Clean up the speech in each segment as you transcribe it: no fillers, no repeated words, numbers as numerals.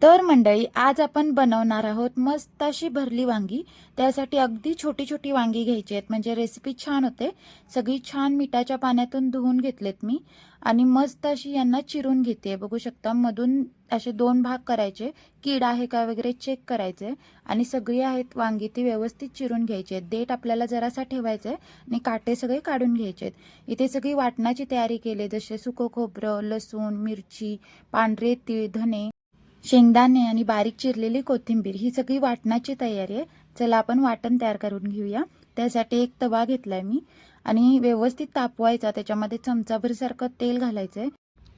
तर मंडळी, आज आपण बनवणार आहोत मस्त अशी भरली वांगी. त्यासाठी अगदी छोटी छोटी वांगी घ्यायची आहेत, म्हणजे रेसिपी छान होते. सगळी छान मिठाच्या पाण्यातून धुवून घेतलेत मी आणि मस्त अशी यांना चिरून घेते. बघू शकता, मधून असे दोन भाग करायचे, कीड आहे का वगैरे चेक करायचे आणि सगळी आहेत वांगी ती व्यवस्थित चिरून घ्यायची आहेत. देठ आपल्याला जरासा ठेवायचा आहे आणि काटे सगळे काढून घ्यायचे आहेत. इथे सगळी वाटणाची तयारी केली, जसे सुकं खोबरं, लसूण, मिरची, पांढरे तीळ, धने, शेंगदाणे आणि बारीक चिरलेली कोथिंबीर, ही सगळी वाटणाची तयारी आहे. चला आपण वाटण तयार करून घेऊया. त्यासाठी एक तवा घेतलाय मी आणि व्यवस्थित तापवायचा. त्याच्यामध्ये चमचाभर सारखं तेल घालायचंय.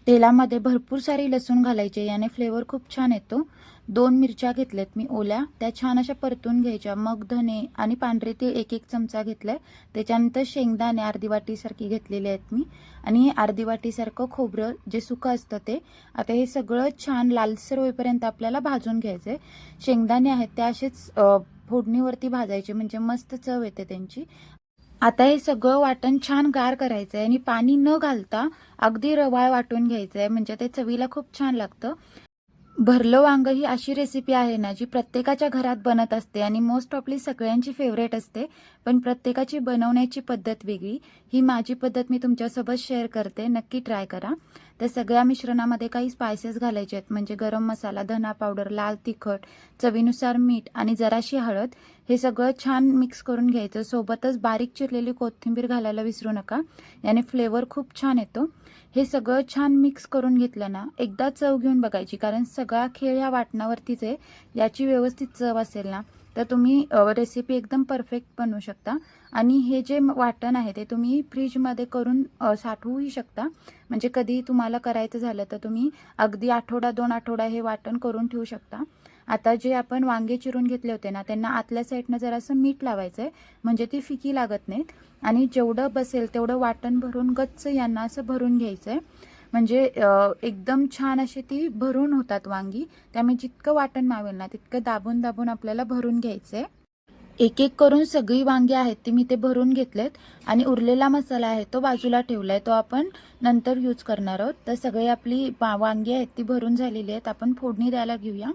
तेलामध्ये भरपूर सारी लसूण घालायचे, याने फ्लेवर खूप छान येतो. 2 मिरच्या घेतल्यात मी ओल्या, त्या छान अशा परतून घ्यायच्या. मग धने आणि पांढरे तीळ एक एक चमचा घेतलाय. त्याच्यानंतर शेंगदाणे अर्धी वाटीसारखी घेतलेले आहेत मी आणि अर्धी वाटीसारखं खोबरं जे सुकं असतं ते. आता हे सगळं छान लालसर होईपर्यंत आपल्याला भाजून घ्यायचंय. शेंगदाणे आहेत ते असेच फोडणीवरती भाजायचे, म्हणजे मस्त चव येते त्यांची. आता हे सगळं वाटण छान गार करायचंय आणि पाणी न घालता अगदी रवाळ वाटून घ्यायचंय, म्हणजे ते चवीला खूप छान लागतं. भरलं वांग ही अशी रेसिपी आहे ना, जी प्रत्येकाच्या घरात बनत असते आणि मोस्ट ऑफली सगळ्यांची फेवरेट असते. पण प्रत्येकाची बनवण्याची पद्धत वेगळी. ही माझी पद्धत मी तुमच्यासोबत शेअर करते, नक्की ट्राय करा. त्या सगळ्या मिश्रणामध्ये काही स्पायसेस घालायचे आहेत, म्हणजे गरम मसाला, धना पावडर, लाल तिखट, चवीनुसार मीठ आणि जराशी हळद. हे सगळं छान मिक्स करून घ्यायचं. सोबतच बारीक चिरलेली कोथिंबीर घालायला विसरू नका, याने फ्लेवर खूप छान येतो. हे सगळं छान मिक्स करून घेतलं ना, एकदा चव घेऊन बघायची, कारण सगळा खेळ ह्या वाटणावरतीच आहे. याची व्यवस्थित चव असेल ना, तर तुम्ही रेसिपी एकदम परफेक्ट बनवू शकता. आणि हे जे वाटण आहे ते तुम्ही फ्रीजमध्ये करून साठवूही शकता. म्हणजे कधी तुम्हाला करायचं झालं तर तुम्ही अगदी आठवडा 2 आठवडा हे वाटण करून ठेवू शकता. आता जे आपण वांगे चिरून घेतले होते ना, त्यांना आतल्या साईडनं जरासं मीठ लावायचं आहे, म्हणजे ती फिकी लागत नाहीत. आणि जेवढं बसेल तेवढं वाटण भरून गच्च यांना असं भरून घ्यायचं आहे. म्हणजे एकदम छान अशी ती भरून होतात वांगी. त्यामुळे जितकं वाटण मावेल ना, तितकं दाबून दाबून आपल्याला भरून घ्यायचं आहे. एक एक करून सगळी वांगी आहेत ती मी ते भरून घेतलेत आणि उरलेला मसाला आहे तो बाजूला ठेवलाय, तो आपण नंतर यूज करणार आहोत. तर सगळी आपली वांगी आहेत ती भरून झालेली आहेत. आपण फोडणी द्यायला घेऊया.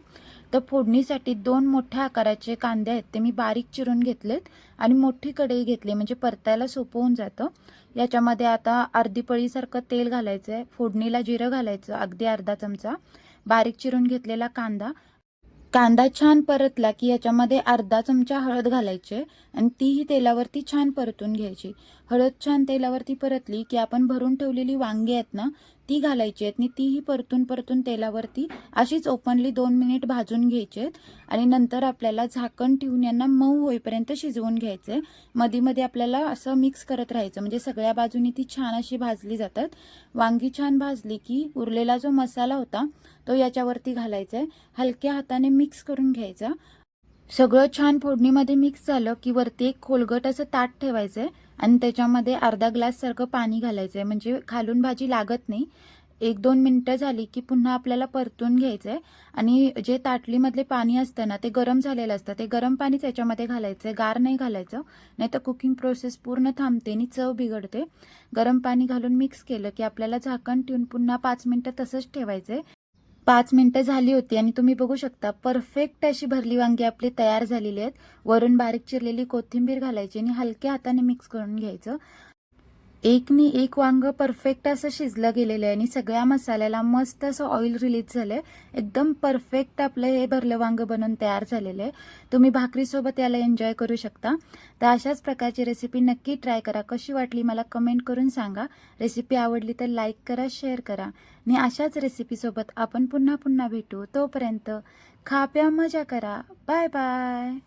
तर फोडणीसाठी 2 मोठ्या आकाराचे कांदे आहेत ते मी बारीक चिरून घेतलेत आणि मोठी कढई घेतली, म्हणजे परतायला सोपं होऊन जातं. याच्यामध्ये आता अर्धी पळीसारखं तेल घालायचं आहे. फोडणीला जिरं घालायचं अगदी अर्धा चमचा, बारीक चिरून घेतलेला कांदा. कांदा छान परतला की याच्यामध्ये अर्धा चमचा हळद घालायची आणि तीही तेलावरती छान परतून घ्यायची. हळद छान तेलावरती परतली की आपण भरून ठेवलेली वांगी आहेत ना, ती घालायची आहेत आणि तीही परतून परतून तेलावरती अशीच ओपनली 2 मिनिट भाजून घ्यायचे आहेत. आणि नंतर आपल्याला झाकण ठेवून यांना मऊ होईपर्यंत शिजवून घ्यायचे. मध्ये मध्ये आपल्याला असं मिक्स करत राहायचं, म्हणजे सगळ्या बाजूनी ती छान अशी भाजली जातात. वांगी छान भाजली की उरलेला जो मसाला होता तो याच्यावरती घालायचा आहे. हलक्या हाताने मिक्स करून घ्यायचा. सगळं छान फोडणीमध्ये मिक्स झालं की वरती एक खोलगट असं ताट ठेवायचंय आणि त्याच्यामध्ये अर्धा ग्लास सारखं पाणी घालायचंय, म्हणजे खालून भाजी लागत नाही. 1-2 मिनिटं झाली की पुन्हा आपल्याला परतून घ्यायचंय आणि जे ताटलीमधले पाणी असतं ना, ते गरम झालेलं असतं. ते गरम पाणीच याच्यामध्ये घालायचंय, गार नाही घालायचं, नाही तर कुकिंग प्रोसेस पूर्ण थांबते आणि चव बिघडते. गरम पाणी घालून मिक्स केलं की आपल्याला झाकण ठेवून पुन्हा 5 मिनिटं तसंच ठेवायचंय. 5 मिनिटं झाली होती आणि तुम्ही बघू शकता परफेक्ट अशी भरली वांगी आपली तयार झालेली आहेत. वरून बारीक चिरलेली कोथिंबीर घालायची आणि हलक्या हाताने मिक्स करून घ्यायचं. एकनी एक वांग परफेक्ट असं शिजलं गेलेलं आहे आणि सगळ्या मसाल्याला मस्त असं ऑइल रिलीज झालंय. एकदम परफेक्ट आपलं हे भरलं वांग बनून तयार झालेलं आहे. तुम्ही भाकरीसोबत याला एन्जॉय करू शकता. तर अशाच प्रकारची रेसिपी नक्की ट्राय करा. कशी वाटली मला कमेंट करून सांगा. रेसिपी आवडली तर लाईक करा, शेअर करा आणि अशाच रेसिपीसोबत आपण पुन्हा पुन्हा भेटू. तोपर्यंत खा प्या मजा करा. Bye bye.